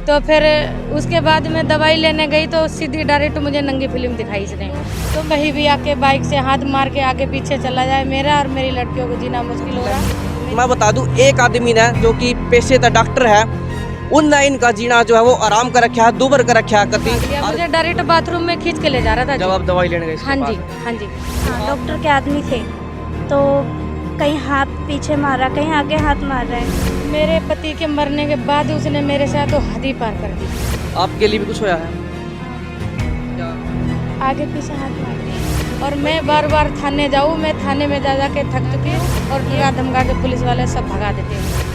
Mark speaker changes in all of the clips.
Speaker 1: तो फिर उसके बाद मैं दवाई लेने गई तो सीधी डायरेक्ट मुझे नंगी फिल्म दिखाई इसने। तो कहीं भी आके बाइक से हाथ मार के आगे पीछे चला जाए, मेरा और मेरी लड़कियों को जीना मुश्किल हो रहा।
Speaker 2: मैं बता दूं, एक आदमी ने जो कि पेशेदार डॉक्टर है, उनने इनका जीना जो है वो आराम कर रखा है, दुबर कर रखा है कति।
Speaker 1: मुझे डायरेक्ट बाथरूम में खींच के ले जा रहा था
Speaker 2: जब आप दवाई लेने गए इसके
Speaker 1: हाँ
Speaker 2: पास।
Speaker 1: जी, हाँ जी।
Speaker 3: हाँ, डॉक्टर के आदमी थे तो कहीं हाथ पीछे मारा, कहीं आगे हाथ मार रहे हैं।
Speaker 1: मेरे पति के मरने के बाद उसने मेरे साथ तो हद ही पार कर दी।
Speaker 2: आपके लिए भी कुछ होया है?
Speaker 3: आगे पीछे हाथ मार रहे
Speaker 1: और मैं बार बार थाने जाऊँ, मैं थाने में जा के थक चुकी और डरा धमका के पुलिस वाले सब भगा देते हैं।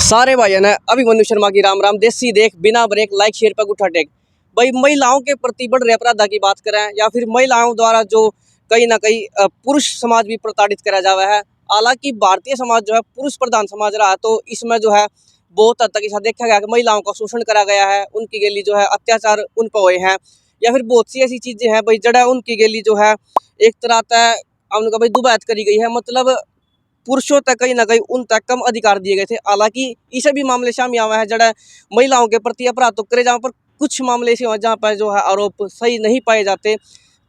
Speaker 2: सारे भाइयों ने अभिमन्यु शर्मा की राम राम। देसी देख बिना ब्रेक, लाइक शेयर पर उठा टेक। भाई, महिलाओं के प्रति बढ़ रहे अपराध की बात करें या फिर महिलाओं द्वारा जो कहीं ना कहीं पुरुष समाज भी प्रताड़ित करा जावा है। हालांकि भारतीय समाज जो है पुरुष प्रधान समाज रहा है, तो इसमें जो है बहुत हद तक ऐसा देखा गया कि महिलाओं का शोषण करा गया है, उनकी के लिए जो है अत्याचार उन पर हुए हैं, या फिर बहुत सी ऐसी चीजें हैं भाई जड़ा उनकी के लिए जो है एक तरह तय उनका भाई दुबैत करी गई है। मतलब पुरुषों तक कहीं ना कहीं उन तक कम अधिकार दिए गए थे। हालांकि इसे भी मामले शामिल हुआ है जड़ा महिलाओं के प्रति अपराध तो करे जहाँ पर कुछ मामले ऐसे हुए जहाँ पर जो है आरोप सही नहीं पाए जाते,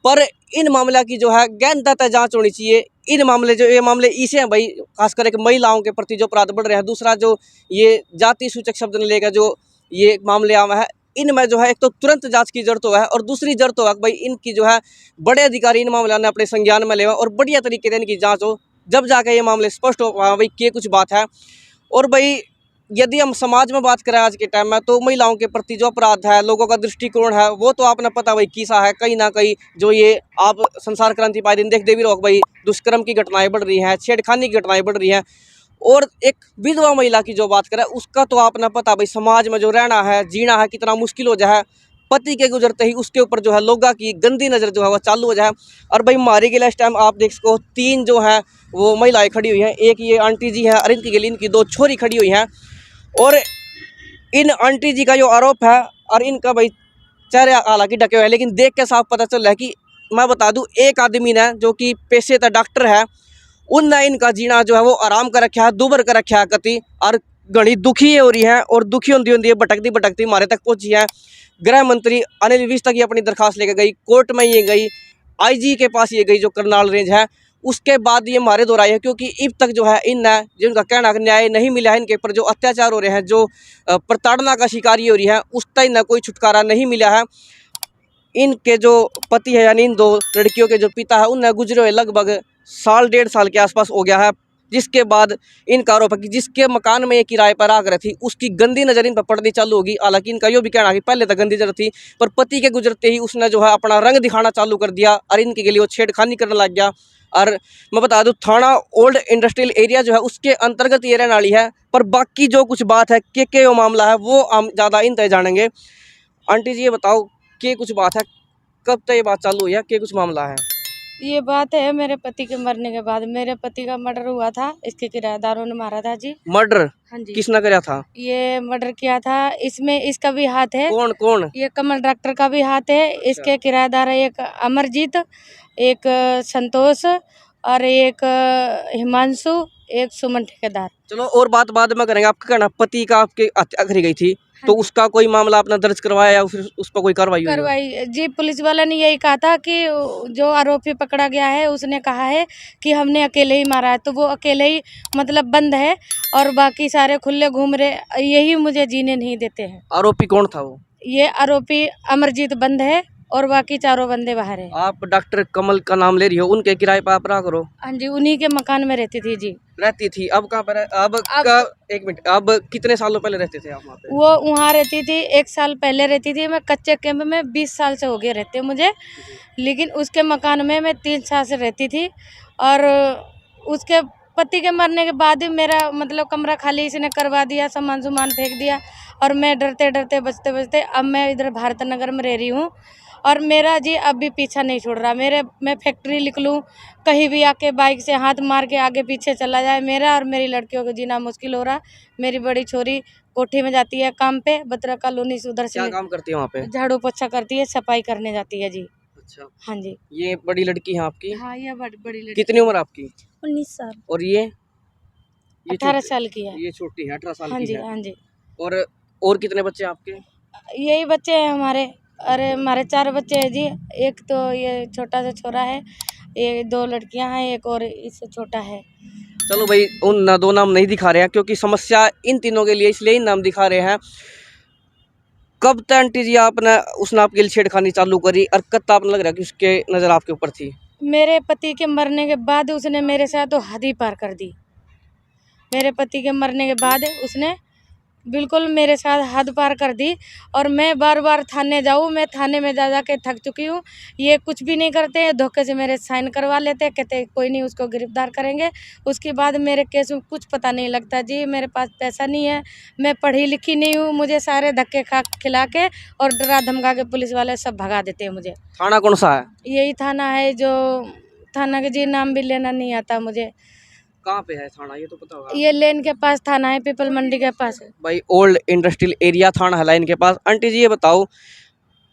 Speaker 2: पर इन मामला की जो है गहनता जांच होनी चाहिए। इन मामले जो ये मामले इसे हैं भाई, खास करके महिलाओं के प्रति जो अपराध बढ़ रहे हैं। दूसरा जो ये जाति सूचक शब्द ने लेकर जो ये मामले आवा है, इनमें जो है एक तो तुरंत जांच की जरूरत है और दूसरी जरूरत है भाई इनकी जो है बड़े अधिकारी इन मामलों ने अपने संज्ञान में लेवा और बढ़िया तरीके से इनकी जांच हो, जब जाके ये मामले स्पष्ट हो भाई क्या कुछ बात है। और भाई यदि हम समाज में बात करें आज के टाइम में, तो महिलाओं के प्रति जो अपराध है, लोगों का दृष्टिकोण है, वो तो आपने पता भाई किसा है। कहीं ना कहीं जो ये आप संसार क्रांति पाए दिन देखते भी रहो भाई, दुष्कर्म की घटनाएं बढ़ रही हैं, छेड़खानी की घटनाएं बढ़ रही हैं। और एक विधवा महिला की जो बात करें उसका तो आपने पता भाई समाज में जो रहना है, जीना है, कितना मुश्किल हो जाए। पति के गुजरते ही उसके ऊपर जो है लोगों की गंदी नज़र जो है वो चालू हो जाए। और भाई मारी के लिए इस टाइम आप देख सको 3 जो है वो महिलाएं खड़ी हुई हैं। एक ये आंटी जी है और इनकी के लिए इनकी 2 छोरी खड़ी हुई हैं। और इन आंटी जी का जो आरोप है और इनका भाई चेहरे हालांकि ढके हुए हैं, लेकिन देख के साफ पता चल रहा है कि मैं बता दूं, एक आदमी ने जो कि पेशेदार डॉक्टर है, उनने इनका जीना जो है वो आराम कर रखा है, दुबर कर रखा है कति। और घनी दुखी हो रही है और दुखी होती भटकती भटकती हमारे तक पहुंची है। गृह मंत्री अनिल विज तक ये अपनी दरखास्त लेकर गई, कोर्ट में ये गई, आईजी के पास ये गई जो करनाल रेंज है। उसके बाद ये हमारे दोहराई है क्योंकि अब तक जो है इन जिनका कहना न्याय नहीं मिला है, इनके ऊपर जो अत्याचार हो रहे हैं, जो प्रताड़ना का शिकारी हो रही है, उस तक न कोई छुटकारा नहीं मिला है। इनके जो पति है यानी इन 2 लड़कियों के जो पिता है, उनने गुजरे हुए लगभग 1.5 साल के आसपास हो गया है। जिसके बाद इनका आरोप है कि जिसके मकान में ये किराए पर आकर रही थी उसकी गंदी नज़र इन पर पड़नी चालू होगी। हालांकि इनका यो भी कहना है कि पहले तक गंदी नज़र थी, पर पति के गुजरते ही उसने जो है अपना रंग दिखाना चालू कर दिया और इनके लिए वो छेड़खानी करने लग गया। और मैं बता दूं, थाना ओल्ड इंडस्ट्रियल एरिया जो है उसके अंतर्गत ये रहने वाली है। पर बाकी जो कुछ बात है के वो मामला है वो हम ज़्यादा इन तय जानेंगे। आंटी जी ये बताओ के कुछ बात है, कब तक ये बात चालू हुई है, के कुछ मामला है?
Speaker 1: ये बात है मेरे पति के मरने के बाद। मेरे पति का मर्डर हुआ था, इसके किराएदारों ने मारा था जी।
Speaker 2: मर्डर?
Speaker 1: हाँ जी,
Speaker 2: किसने कराया था?
Speaker 1: ये मर्डर किया था, इसमें इसका भी हाथ है।
Speaker 2: कौन कौन?
Speaker 1: ये कमल डॉक्टर का भी हाथ है। इसके किराएदार है एक अमरजीत, एक संतोष और एक हिमांशु, एक सुमन ठेकेदार।
Speaker 2: चलो और बात बाद में करेंगे। आपका कहना पति का आपके हत्या करी गई थी, तो
Speaker 1: हाँ।
Speaker 2: उसका कोई मामला आपने दर्ज करवाया या फिर उस पर कोई कार्रवाई हुई है?
Speaker 1: कार्रवाई जी, पुलिस वाला ने यही कहा था कि जो आरोपी पकड़ा गया है उसने कहा है कि हमने अकेले ही मारा है, तो वो अकेले ही मतलब बंद है और बाकी सारे खुले घूम रहे, यही मुझे जीने नहीं देते हैं।
Speaker 2: आरोपी कौन था वो?
Speaker 1: ये आरोपी अमरजीत बंद है और बाकी चारों बंदे बाहर है।
Speaker 2: आप डॉक्टर कमल का नाम ले रही हो, उनके किराए पर आप रहा करो।
Speaker 1: हाँ जी, उन्हीं के मकान में रहती थी जी।
Speaker 2: रहती थी? अब कहाँ पर है? अब एक मिनट, अब कितने सालों पहले रहते थे आप वहाँ पे?
Speaker 1: वो वहाँ रहती थी 1 साल पहले रहती थी। मैं कच्चे कैंप में 20 साल से हो गए रहते मुझे, लेकिन उसके मकान में मैं 3 साल से रहती थी। और उसके पति के मरने के बाद ही मेरा मतलब कमरा खाली इसने करवा दिया, सामान सुमान फेंक दिया और मैं डरते डरते बचते बचते अब मैं इधर भारत नगर में रह रही हूँ। और मेरा जी अब भी पीछा नहीं छोड़ रहा। मैं फैक्ट्री निकलूँ, कहीं भी आके बाइक से हाथ मार के आगे पीछे चला जाए, मेरा और मेरी लड़कियों को जीना मुश्किल हो रहा। मेरी बड़ी छोरी कोठी में जाती है काम पे, बत्रा कॉलोनी से उधर
Speaker 2: क्या
Speaker 1: से
Speaker 2: काम करती है वहाँ पे?
Speaker 1: झाड़ू पोछा करती है, सफाई करने जाती है जी।
Speaker 2: अच्छा,
Speaker 1: हाँ जी।
Speaker 2: ये बड़ी लड़की है आपकी?
Speaker 1: हाँ, ये बड़ी लड़की।
Speaker 2: कितनी उम्र आपकी?
Speaker 3: 19 साल।
Speaker 2: और ये? ये
Speaker 1: 18
Speaker 2: छोटी-
Speaker 1: साल की है।
Speaker 2: ये छोटी है, 18 साल
Speaker 1: हाँ
Speaker 2: की
Speaker 1: जी,
Speaker 2: है।
Speaker 1: हाँ जी।
Speaker 2: और कितने बच्चे हैं आपके?
Speaker 1: यही बच्चे हैं हमारे। अरे हमारे 4 बच्चे हैं जी। एक तो ये छोटा सा छोरा है, ये 2 लड़कियां हैं, एक और इससे छोटा है।
Speaker 2: चलो भाई, उन दो नाम नहीं दिखा रहे हैं क्योंकि समस्या इन तीनों के लिए, इसलिए इन नाम दिखा रहे हैं। कब तक आंटी जी आपने उसने आपके लिए छेड़खानी चालू करी और कब तक आपने लग रहा है कि उसके नज़र आपके ऊपर थी?
Speaker 1: मेरे पति के मरने के बाद उसने मेरे साथ तो हद ही पार कर दी। मेरे पति के मरने के बाद उसने बिल्कुल मेरे साथ हद पार कर दी। और मैं बार बार थाने जाऊँ, मैं थाने में जा के थक चुकी हूँ। ये कुछ भी नहीं करते हैं, धोखे से मेरे साइन करवा लेते हैं, कहते हैं कोई नहीं उसको गिरफ्तार करेंगे। उसके बाद मेरे केस में कुछ पता नहीं लगता जी। मेरे पास पैसा नहीं है, मैं पढ़ी लिखी नहीं हूँ, मुझे सारे धक्के खिला के और डरा धमका के पुलिस वाले सब भगा देते हैं मुझे।
Speaker 2: थाना कौन सा है?
Speaker 1: यही थाना है जो थाना के जी नाम भी लेना नहीं आता मुझे।
Speaker 2: कहाँ पे है थाना, ये तो पता होगा।
Speaker 1: ये लेन के पास थाना है, पीपल मंडी के पास है।
Speaker 2: भाई ओल्ड इंडस्ट्रियल एरिया थाना है लाइन के पास। आंटी जी ये बताओ,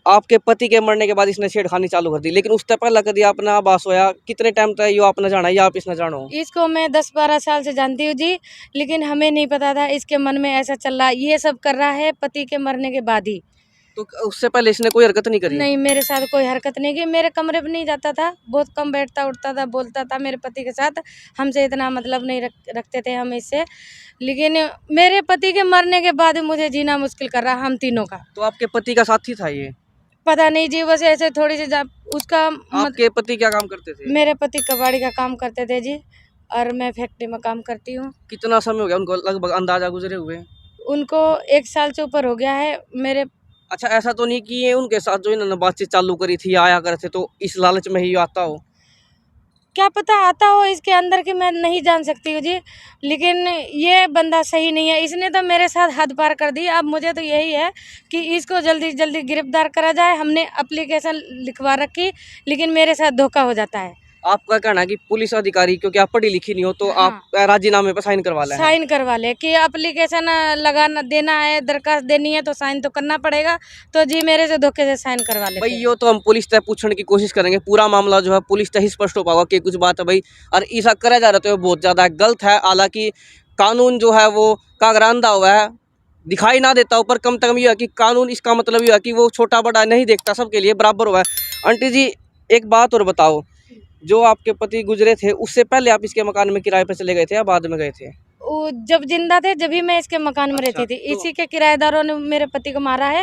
Speaker 2: आपके पति के मरने के बाद इसने छेड़खानी चालू कर दी, लेकिन उससे पहले कभी आपने आभास होया कितने टाइम तक यो आपने जाना या आप इसने जानो?
Speaker 1: इसको मैं 10-12 साल से जानती हूँ जी, लेकिन हमें नहीं पता था इसके मन में ऐसा चल रहा। ये सब कर रहा है पति के मरने के बाद ही।
Speaker 2: तो उससे पहले इसने कोई हरकत नहीं करी?
Speaker 1: नहीं, मेरे साथ कोई हरकत नहीं की। मेरे कमरे पे नहीं जाता था, बहुत कम बैठता उठता था, बोलता था मेरे पति के साथ। हमसे इतना मतलब नहीं रखते थे हम इससे। लेकिन मेरे पति के मरने के बाद मुझे जीना मुश्किल कर रहा हम तीनों का।
Speaker 2: तो आपके पति का साथी था ये?
Speaker 1: पता नहीं जी, बस ऐसे थोड़ी सी उसका
Speaker 2: आपके पति क्या काम करते थे?
Speaker 1: मेरे पति कबाड़ी का काम करते थे जी, और मैं फैक्ट्री में काम करती हूँ।
Speaker 2: कितना समय हो गया उनको लगभग अंदाजा गुजरे हुए?
Speaker 1: उनको 1 साल से ऊपर हो गया है। मेरे
Speaker 2: अच्छा, ऐसा तो नहीं कि ये उनके साथ जो इन्होंने बातचीत चालू करी थी आया करते तो इस लालच में ही आता हो?
Speaker 1: क्या पता आता हो इसके अंदर की, मैं नहीं जान सकती हूँ जी। लेकिन ये बंदा सही नहीं है, इसने तो मेरे साथ हद पार कर दी। अब मुझे तो यही है कि इसको जल्दी से जल्दी गिरफ्तार करा जाए। हमने एप्लीकेशन लिखवा रखी, लेकिन मेरे साथ धोखा हो जाता है।
Speaker 2: आपका कहना है कि पुलिस अधिकारी, क्योंकि आप पढ़ी लिखी नहीं हो तो
Speaker 1: हाँ।
Speaker 2: आप राजीनामे पर साइन करवा लें?
Speaker 1: साइन करवा ले कि एप्लीकेशन लगाना देना है, दरखास्त देनी है तो साइन तो करना पड़ेगा। तो जी मेरे से धोखे से साइन करवा लेते
Speaker 2: भाई
Speaker 1: हैं।
Speaker 2: यो तो हम पुलिस तक पूछने की कोशिश करेंगे, पूरा मामला जो है पुलिस तक ही स्पष्ट हो पाएगा कि कुछ बात है भाई। और ऐसा करा जा रहा तो बहुत ज़्यादा गलत है। हालांकि कानून जो है वो कागरांधा हुआ है, दिखाई ना देता हो, पर कम से कम ये है कि कानून इसका मतलब ये है कि वो छोटा बड़ा नहीं देखता, सबके लिए बराबर हुआ है। आंटी जी एक बात और बताओ, जो आपके पति गुजरे थे उससे पहले आप इसके मकान में किराए पर चले गए थे या बाद में गए थे?
Speaker 1: वो जब जिंदा थे जब ही मैं इसके मकान में
Speaker 2: अच्छा,
Speaker 1: रहती थी।
Speaker 2: तो
Speaker 1: इसी के किराएदारों ने मेरे पति को मारा है।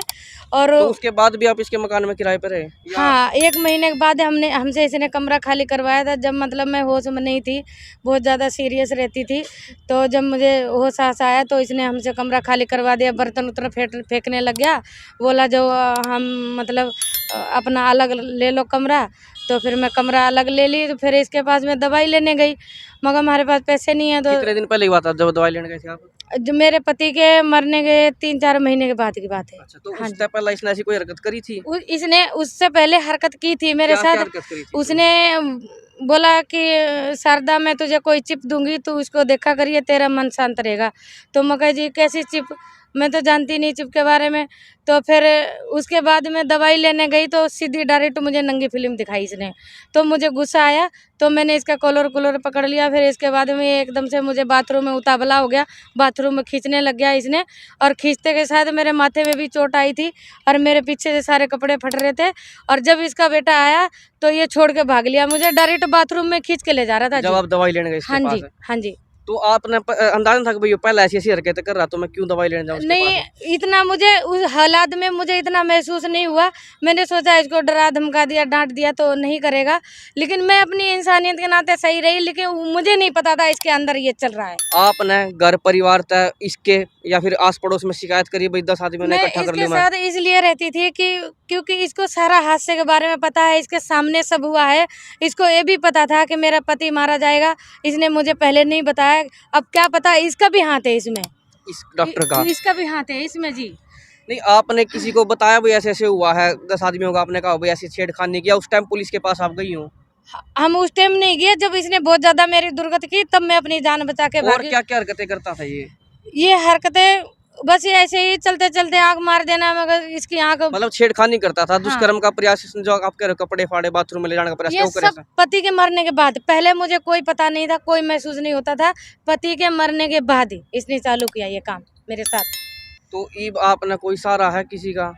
Speaker 1: और
Speaker 2: तो उसके बाद भी आप इसके मकान में किराए पर रहे या?
Speaker 1: हाँ, 1 महीने के बाद हमसे इसने कमरा खाली करवाया था, जब मतलब मैं होश में नहीं थी, बहुत ज़्यादा सीरियस रहती थी। तो जब मुझे होश आस आया तो इसने हमसे कमरा खाली करवा दिया, बर्तन उर्तन फेंकने लग गया। बोला जो हम मतलब अपना अलग ले लो कमरा। तो फिर मैं कमरा अलग ले ली। तो फिर इसके पास मैं दवाई लेने गई, मगर हमारे पास पैसे नहीं है। तो
Speaker 2: कितने दिन पहले की बात है जब दवाई लेने गए थे आप?
Speaker 1: जो मेरे पति के मरने के 3-4 महीने के बाद की बात है।
Speaker 2: अच्छा, तो
Speaker 1: हाँ
Speaker 2: उससे पहले इसने ऐसी कोई हरकत करी थी?
Speaker 1: इसने उससे पहले हरकत की थी मेरे
Speaker 2: क्या क्या
Speaker 1: साथ।
Speaker 2: हरकत करी थी?
Speaker 1: उसने बोला कि शारदा मैं तुझे कोई चिप दूंगी, तू उसको देखा करिए, तेरा मन शांत रहेगा। तो मैं कहा जी कैसी चिप, मैं तो जानती नहीं चिप के बारे में। तो फिर उसके बाद मैं दवाई लेने गई तो सीधी डायरेक्ट मुझे नंगी फिल्म दिखाई इसने। तो मुझे गुस्सा आया, तो मैंने इसका कॉलर पकड़ लिया। फिर इसके बाद में एकदम से मुझे बाथरूम में उतावला हो गया, बाथरूम में खींचने लग गया इसने। और खींचते के साथ मेरे माथे में भी चोट आई थी और मेरे पीछे से सारे कपड़े फट रहे थे। और जब इसका बेटा आया तो ये छोड़ के भाग लिया, मुझे डायरेक्ट बाथरूम में खींच के ले जा रहा था
Speaker 2: जब
Speaker 1: जी।
Speaker 2: आप दवाई लेने गए इसके
Speaker 1: हाँ
Speaker 2: पास?
Speaker 1: जी, हाँ जी।
Speaker 2: तो आपने अंदाजा था कि भाई ये पहले ऐसी ऐसी हरकतें कर रहा, तो मैं क्यों दवाई लेने जाऊँ उसके
Speaker 1: नहीं,
Speaker 2: पास?
Speaker 1: इतना मुझे उस हालात में मुझे इतना महसूस नहीं हुआ। मैंने सोचा इसको डरा धमका दिया, डांट दिया तो नहीं करेगा। लेकिन मैं अपनी इंसानियत के नाते सही रही, लेकिन मुझे नहीं पता था इसके अंदर ये चल रहा है।
Speaker 2: आपने घर परिवार तक इसके या फिर आस पड़ोस में शिकायत करी भाई 10 आदमी ने
Speaker 1: मैं
Speaker 2: इकट्ठा कर
Speaker 1: इसके
Speaker 2: लिया मैं?
Speaker 1: साथ इसलिए रहती थी कि क्योंकि इसको सारा हादसे के बारे में पता है, इसके सामने सब हुआ है। इसको ये भी पता था कि मेरा पति मारा जाएगा, इसने मुझे पहले नहीं बताया। अब क्या पता इसका भी हाथ है इसमें,
Speaker 2: इस डॉक्टर का?
Speaker 1: इसका भी हाथ है इसमें जी।
Speaker 2: नहीं, आपने किसी को बताया भाई ऐसे ऐसे हुआ है 10 आदमियों का, आपने कहा भाई ऐसी छेड़खानी किया, उस टाइम पुलिस के पास आप गई हो?
Speaker 1: हम उस टाइम नहीं गए, जब इसने बहुत ज्यादा मेरी दुर्गति की तब मैं अपनी जान बचा के
Speaker 2: और
Speaker 1: भागी।
Speaker 2: क्या क्या हरकतें करता था ये?
Speaker 1: ये हरकतें बस ये ऐसे ही चलते चलते आग मार देना, मगर इसकी आग
Speaker 2: मतलब छेड़खानी करता था, दुष्कर्म का प्रयास, जो आप कह रहे हो कपड़े फाड़े बाथरूम में ले जाने का प्रयास,
Speaker 1: ये
Speaker 2: क्यों करे
Speaker 1: सब पति के मरने के बाद। पहले मुझे कोई पता नहीं था, कोई महसूस नहीं होता था। पति के मरने के बाद ही इसने चालू किया ये काम मेरे साथ।
Speaker 2: तो ईब आपने कोई सहारा है किसी का?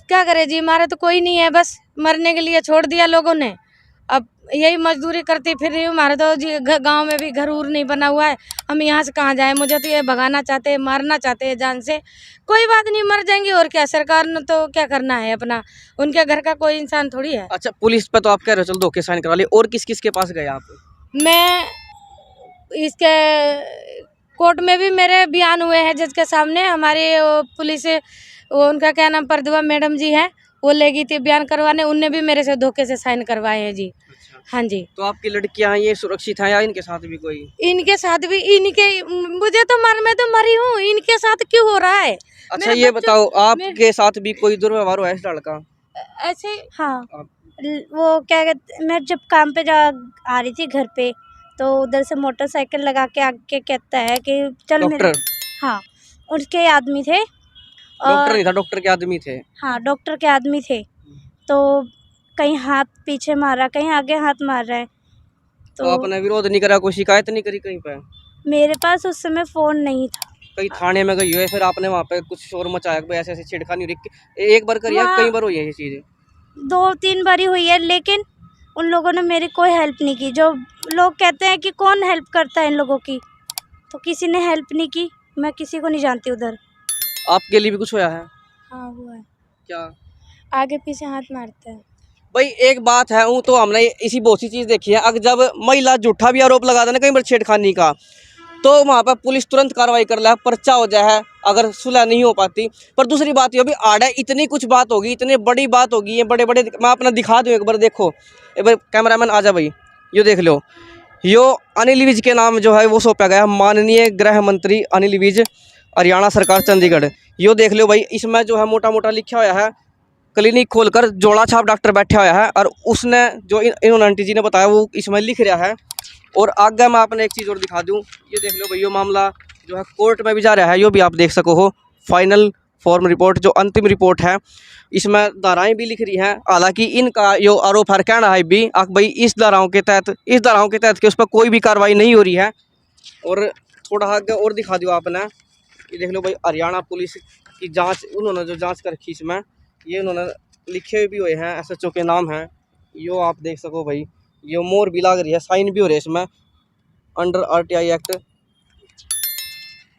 Speaker 1: क्या करे जी, हमारा तो कोई नहीं है, बस मरने के लिए छोड़ दिया लोगों ने। अब यही मजदूरी करती फिर रही हूँ। हमारे तो जी गांव में भी घर उर नहीं बना हुआ है, हम यहाँ से कहाँ जाए। मुझे तो ये भगाना चाहते हैं, मारना चाहते हैं जान से। कोई बात नहीं, मर जाएंगे और क्या, सरकार ने तो क्या करना है अपना, उनके घर का कोई इंसान थोड़ी है।
Speaker 2: अच्छा, पुलिस पे तो आप कह रहे हो चलो धोखे साइन करा लिए, और किस किस के पास गए आप?
Speaker 1: मैं इसके कोर्ट में भी मेरे बयान हुए हैं जज के सामने। हमारे वो पुलिस, वो उनका क्या नाम, प्रतिभा मैडम जी हैं, वो ले गई थी बयान करवाने। उनने भी मेरे से धोखे से साइन करवाए हैं जी। हाँ जी।
Speaker 2: तो आपकी लड़कियां ये सुरक्षित हैं या इनके साथ भी कोई?
Speaker 1: इनके साथ भी, इनके, मुझे तो मैं तो मरी हूँ, इनके साथ क्यों हो रहा है?
Speaker 2: अच्छा ये बताओ, आपके साथ भी कोई दुर्व्यवहार हुआ है इस लड़का?
Speaker 1: ऐसे
Speaker 3: हाँ, वो क्या कहते, मैं जब काम पे जा आ रही थी घर पे, तो उधर से मोटरसाइकिल लगा के आके कहता है कि चल मेरे।
Speaker 2: डॉक्टर?
Speaker 3: हाँ, उसके आदमी थे।
Speaker 2: डॉक्टर नहीं था, डॉक्टर के आदमी थे।
Speaker 3: हाँ, डॉक्टर के आदमी थे। तो कहीं हाथ पीछे मारा, कहीं आगे हाथ मार रहा है।
Speaker 2: तो
Speaker 3: तो
Speaker 2: आपने विरोध नहीं करा, कोई शिकायत नहीं करी कहीं पे?
Speaker 3: मेरे पास उस समय फ़ोन नहीं था।
Speaker 2: कहीं थाने में गई हो, फिर आपने वहाँ पे कुछ शोर मचाया कि भाई ऐसे ऐसे छेड़खानी हो रही? एक बार करी है, कई बार हुई है ये चीज़?
Speaker 3: 2-3 बारी हुई है, लेकिन उन लोगों ने मेरी कोई हेल्प नहीं की। जो लोग कहते हैं कि कौन हेल्प करता है इन लोगों की, तो किसी ने हेल्प नहीं की। मैं किसी को नहीं जानती उधर।
Speaker 2: आपके लिए भी कुछ हुआ है?
Speaker 1: हाँ हुआ है,
Speaker 2: क्या?
Speaker 1: आगे पीछे हाथ मारते हैं।
Speaker 2: भाई एक बात है, वो तो हमने इसी बहुत सी चीज़ देखी है, अगर जब महिला झूठा भी आरोप लगा देना कहीं पर छेड़खानी का, तो वहाँ पर पुलिस तुरंत कार्रवाई कर ले, पर्चा हो जाए, अगर सुलह नहीं हो पाती। पर दूसरी बात ये भी आड़ है, इतनी कुछ बात होगी, इतनी बड़ी बात होगी, ये बड़े बड़े, मैं अपना दिखा दूँ एक बार, देखो एक बार कैमरामैन आ जा भाई, ये देख लो, यो अनिल विज के नाम जो है वो सौंपा गया, माननीय गृह मंत्री अनिल विज, हरियाणा सरकार, चंडीगढ़। यो देख लो भाई, इसमें जो है मोटा मोटा लिखा हुआ है, क्लिनिक खोलकर जोड़ा छाप डॉक्टर बैठा हुआ है, और उसने जो इन्होंने आंटी जी ने बताया वो इसमें लिख रहा है। और आगे मैं आपने एक चीज़ और दिखा दूं, ये देख लो भाई, ये मामला जो है कोर्ट में भी जा रहा है, यो भी आप देख सको हो, फाइनल फॉर्म रिपोर्ट, जो अंतिम रिपोर्ट है, इसमें धाराएं भी लिख रही हैं। हालांकि इनका जो आरोप है, कहना है भी भाई इस धाराओं के तहत के उस पर कोई भी कार्रवाई नहीं हो रही है। और थोड़ा आगे और दिखा दो आपने, ये देख लो भाई, हरियाणा पुलिस की जाँच, उन्होंने जो जाँच कर रखी इसमें, ये उन्होंने लिखे भी हुए हैं, SHO के नाम हैं, यो आप देख सको भाई, ये मोर भी लग रही है, साइन भी हो रही है इसमें, under RTI act,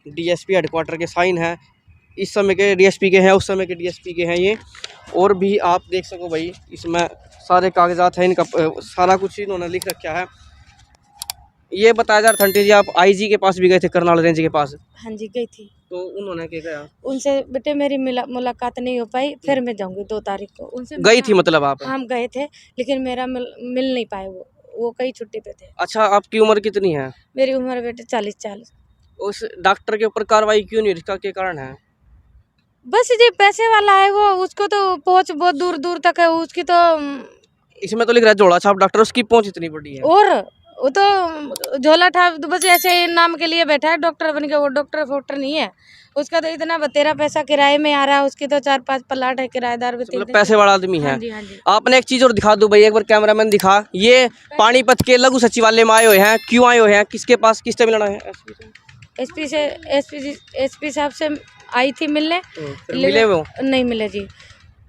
Speaker 2: DSP headquarter के साइन है, इस समय के DSP के हैं, उस समय के DSP के हैं ये। और भी आप देख सको भाई, इसमें सारे कागजात हैं इनका, सारा कुछ इन्होंने लिख रखा है। ये बताया जा रहा था जी, आप IG के पास भी गए थे, करनाल रेंज के पास?
Speaker 1: हाँ जी गई थी।
Speaker 2: तो उन्होंने क्या कहा?
Speaker 1: उनसे बेटे मेरी मुलाकात नहीं हो पाई, फिर मैं जाऊंगी 2 तारीख को। उनसे
Speaker 2: गई थी मतलब आप?
Speaker 1: हम गए थे, लेकिन मेरा मिल नहीं पाए, वो कई छुट्टी पे थे।
Speaker 2: अच्छा, आपकी उम्र कितनी है?
Speaker 1: मेरी उम्र बेटे 40।
Speaker 2: उस डॉक्टर के ऊपर कार्रवाई क्यों नहीं, इसका क्या कारण है?
Speaker 1: बस जी पैसे वाला है वो, उसको तो पहुंच बहुत दूर दूर तक है उसकी तो।
Speaker 2: इसमें तो लिख रहा है जोड़ा छाप डॉक्टर, उसकी पहुंच इतनी बड़ी है।
Speaker 1: और वो तो झोला ठाप बस ऐसे ही नाम के लिए बैठा है डॉक्टर बन के, वो डॉक्टर नहीं है। उसका तो इतना बतेरा पैसा किराए में आ रहा है, उसकी तो 4-5 प्लाट है, किराएदार भी
Speaker 2: मतलब पैसे वाला आदमी है।
Speaker 1: हाँ जी, हाँ जी।
Speaker 2: आपने एक चीज और दिखा दूं भाई, एक बार कैमरामैन दिखा, ये पानीपत के लघु सचिवालय में आए हुए हैं, क्यों आए हुए हैं, किसके पास, किससे मिलना है?
Speaker 1: एसपी साहब से आई थी मिलने,
Speaker 2: फिर मिले वो?
Speaker 1: नहीं मिले जी,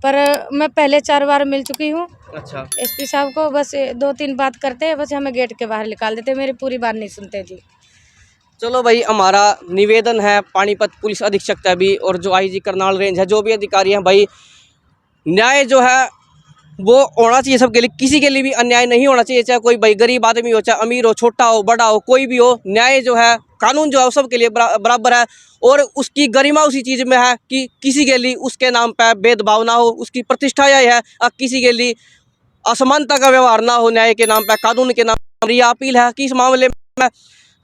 Speaker 1: पर मैं पहले 4 बार मिल चुकी हूँ।
Speaker 2: अच्छा,
Speaker 1: एसपी साहब को बस 2-3 बात करते हैं, बस हमें गेट के बाहर निकाल देते हैं, मेरी पूरी बात नहीं सुनते जी।
Speaker 2: चलो भाई, हमारा निवेदन है पानीपत पुलिस अधीक्षक तक भी, और जो IG करनाल रेंज है, जो भी अधिकारी हैं भाई, न्याय जो है वो होना चाहिए सबके लिए, किसी के लिए भी अन्याय नहीं होना चाहिए, चाहे कोई भाई गरीब आदमी हो, चाहे अमीर हो, छोटा हो, बड़ा हो, कोई भी हो। न्याय जो है, कानून जो है, वो सबके लिए बराबर है, और उसकी गरिमा उसी चीज़ में है कि किसी के लिए उसके नाम पर भेदभाव ना हो। उसकी प्रतिष्ठा यही है, किसी के लिए असमानता का व्यवहार ना हो, न्याय के नाम पर, कानून के नाम पर। यह अपील है कि इस मामले में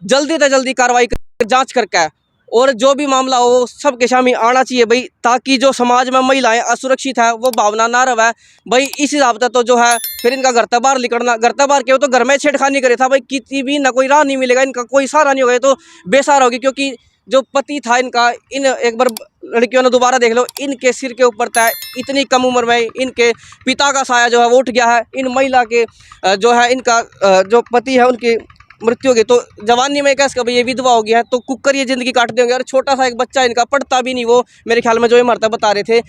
Speaker 2: जल्दी से जल्दी कार्रवाई जाँच करके, और जो भी मामला हो सबके सामने आना चाहिए भाई, ताकि जो समाज में महिलाएं असुरक्षित है वो भावना ना रहे भाई। इस हिसाब से तो जो है फिर इनका घर बाहर निकलना, घर बाहर के तो घर में छेड़खानी करे था भाई, किसी भी ना कोई राह नहीं मिलेगा, इनका कोई सहारा नहीं होगा, तो बेसहारा होगी। क्योंकि जो पति था इनका, इन एक बार लड़कियों ने दोबारा देख लो, इनके सिर के ऊपर था इतनी कम उम्र में इनके पिता का साया जो है वो उठ गया है। इन महिला के जो है इनका जो पति है उनकी मृत्यु हो गई, तो जवानी में कैसे कभी ये विधवा हो गया है, तो कुकर ये ज़िंदगी काट देंगे। और छोटा सा एक बच्चा इनका पढ़ता भी नहीं, वो मेरे ख्याल में जो ये मरता बता रहे थे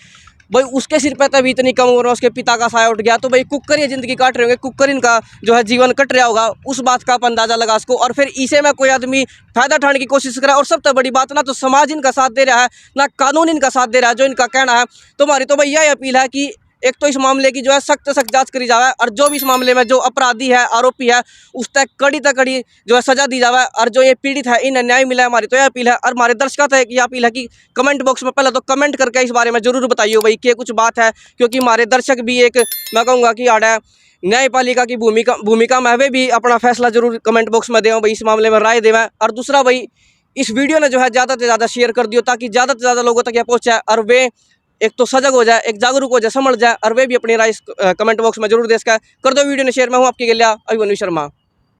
Speaker 2: भाई, उसके सिर पे तभी इतनी कम उम्र में उसके पिता का साया उठ गया। तो भाई कुकर ये ज़िंदगी काट रहे होंगे, कुकर इनका जो है जीवन कट रहा होगा, उस बात का आप अंदाज़ा लगा इसको। और फिर इसे में कोई आदमी फ़ायदा उठाने की कोशिश कर रहा है। और सबसे बड़ी बात ना तो समाज इनका साथ दे रहा है, ना कानून इनका साथ दे रहा है जो इनका कहना है। तो हमारी तो भाई यह अपील है कि एक तो इस मामले की जो है सख्त से सख्त जांच करी जाए, और जो भी इस मामले में जो अपराधी है, आरोपी है, उस तक कड़ी तक कड़ी जो है सजा दी जाए, और जो ये पीड़ित है इन्हें न्याय मिला है। हमारी तो यह अपील है। और हमारे दर्शकों से यह अपील है कि कमेंट बॉक्स में पहले तो कमेंट करके इस बारे में जरूर बताइए भाई कि कुछ बात है, क्योंकि हमारे दर्शक भी एक मैं कहूँगा कि आड़ है न्यायपालिका की भूमिका में वे भी अपना फैसला जरूर कमेंट बॉक्स में दें भाई, इस मामले में राय दें। और दूसरा भाई, इस वीडियो ने जो है ज़्यादा से ज़्यादा शेयर कर दियो ताकि ज़्यादा से ज़्यादा लोगों तक यह पहुँचाए, और वे एक तो सजग हो जाए, एक जागरूक हो जाए, समझ जाए, और वे भी अपनी राय कमेंट बॉक्स में जरूर दे सका। कर दो वीडियो ने शेयर। मैं हूँ आपके लिए अभिमन्यु शर्मा।